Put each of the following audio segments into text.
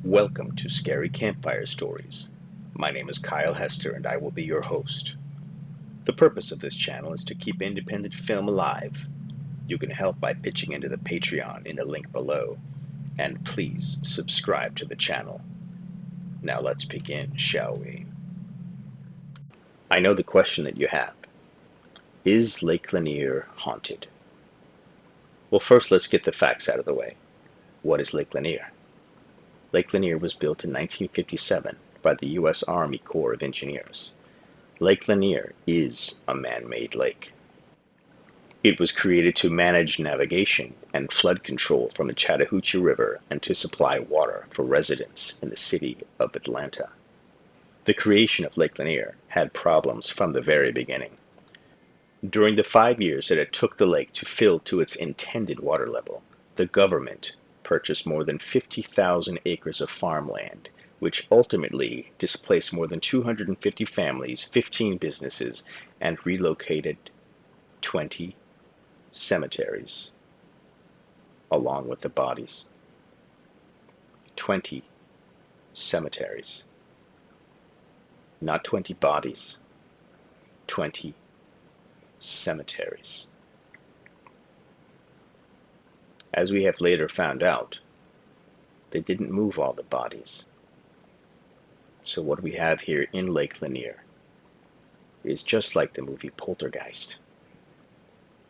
Welcome to Scary Campfire Stories. My name is Kyle Hester and I will be your host. The purpose of this channel is to keep independent film alive. You can help by pitching into the Patreon in the link below. And please subscribe to the channel. Now let's begin, shall we? I know the question that you have. Is Lake Lanier haunted? Well, first let's get the facts out of the way. What is Lake Lanier? Lake Lanier was built in 1957 by the U.S. Army Corps of Engineers. Lake Lanier is a man-made lake. It was created to manage navigation and flood control from the Chattahoochee River and to supply water for residents in the city of Atlanta. The creation of Lake Lanier had problems from the very beginning. During the 5 years that it took the lake to fill to its intended water level, the government purchased more than 50,000 acres of farmland, which ultimately displaced more than 250 families, 15 businesses, and relocated 20 cemeteries along with the bodies. 20 cemeteries. Not 20 bodies. 20 cemeteries. As we have later found out, they didn't move all the bodies. So what we have here in Lake Lanier is just like the movie Poltergeist.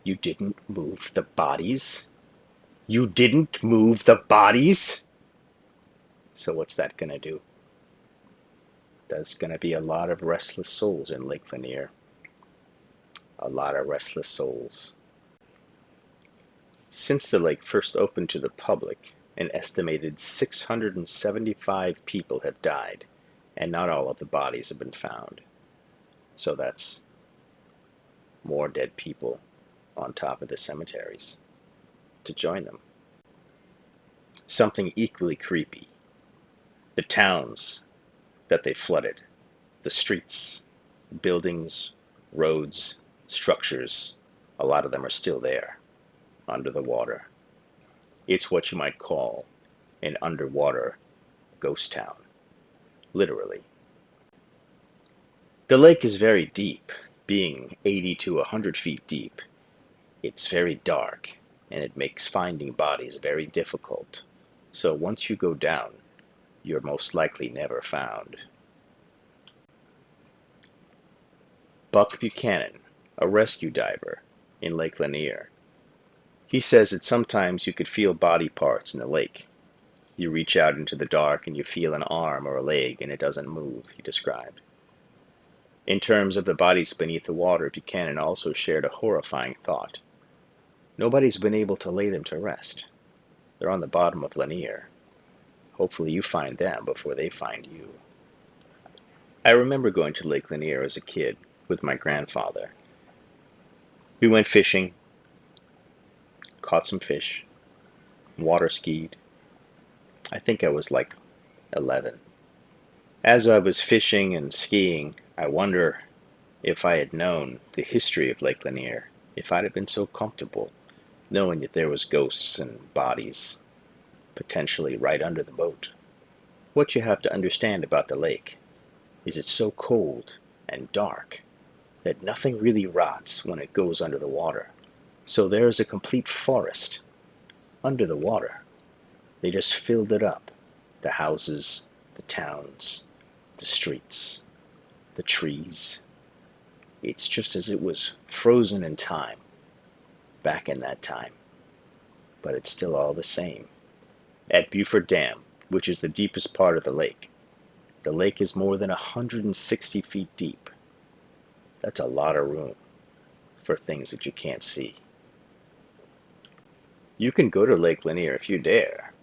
You didn't move the bodies? You didn't move the bodies? So what's that gonna do? There's gonna be a lot of restless souls in Lake Lanier. A lot of restless souls. Since the lake first opened to the public, an estimated 675 people have died, and not all of the bodies have been found. So that's more dead people on top of the cemeteries to join them. Something equally creepy. The towns that they flooded, the streets, buildings, roads, structures, a lot of them are still there, under the water. It's what you might call an underwater ghost town, literally. The lake is very deep, being 80 to 100 feet deep. It's very dark, and it makes finding bodies very difficult. So once you go down, you're most likely never found. Buck Buchanan, a rescue diver in Lake Lanier. He says that sometimes you could feel body parts in the lake. You reach out into the dark and you feel an arm or a leg and it doesn't move, he described. In terms of the bodies beneath the water, Buchanan also shared a horrifying thought. Nobody's been able to lay them to rest. They're on the bottom of Lanier. Hopefully you find them before they find you. I remember going to Lake Lanier as a kid with my grandfather. We went fishing, caught some fish, water skied. I think I was like 11. As I was fishing and skiing, I wonder if I had known the history of Lake Lanier, if I'd have been so comfortable knowing that there was ghosts and bodies potentially right under the boat. What you have to understand about the lake is it's so cold and dark that nothing really rots when it goes under the water. So there is a complete forest under the water. They just filled it up. The houses, the towns, the streets, the trees. It's just as it was frozen in time, back in that time. But it's still all the same. At Buford Dam, which is the deepest part of the lake is more than 160 feet deep. That's a lot of room for things that you can't see. You can go to Lake Lanier if you dare.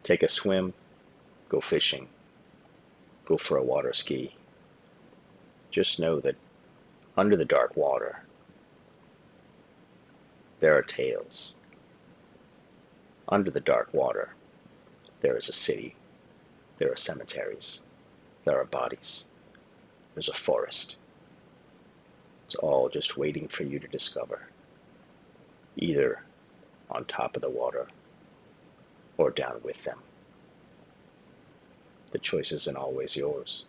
Take a swim, go fishing, go for a water ski. Just know that under the dark water, there are tales. Under the dark water, there is a city. There are cemeteries. There are bodies. There's a forest. It's all just waiting for you to discover. Either on top of the water or down with them. The choice isn't always yours.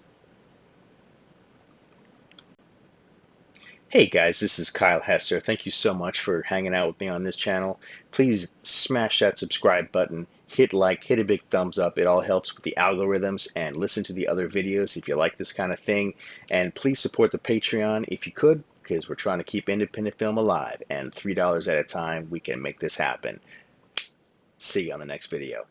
Hey guys, this is Kyle Hester. Thank you so much for hanging out with me on this channel. Please smash that subscribe button, hit like, hit a big thumbs up. It all helps with the algorithms, and listen to the other videos if you like this kind of thing. And please support the Patreon if you could, because we're trying to keep independent film alive, and $3 at a time we can make this happen. See you on the next video.